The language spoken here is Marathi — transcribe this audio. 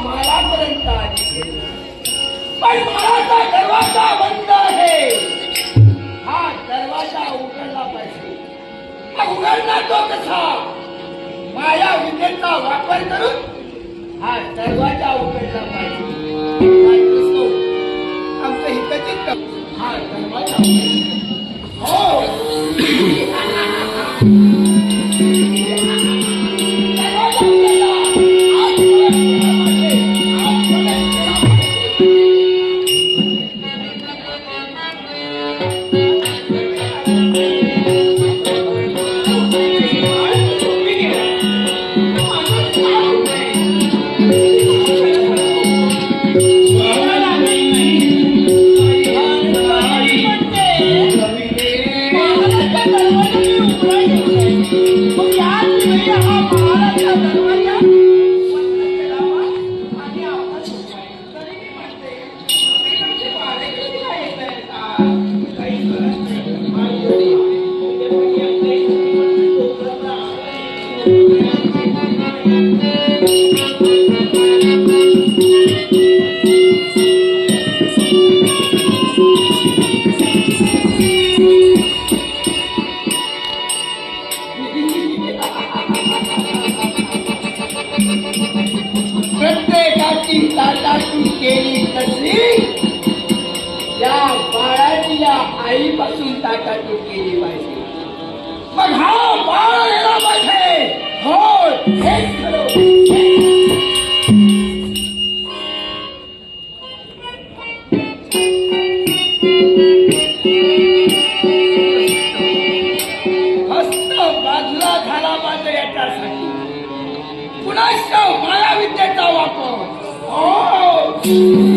माळापर्यंत आली, पण माळाचा दरवाजा बंद आहे. हा दरवाजा उघडला पाहिजे. उघडणार तो कसा? माया विद्येचा वापर करून हा दरवाजा उघडला पाहिजे. आमचं हितचित हा दरवाजा हो प्रत्येकाची ताटातून केली तशी या बाळाची या आईपासून ताटातून केली पाहिजे. मग हा बाळ गेला पाहिजे. हो हेच हस्त बाजूला झाला पाहिजे. याच्यासाठी पुन्हा माया विद्येचा वापर. हो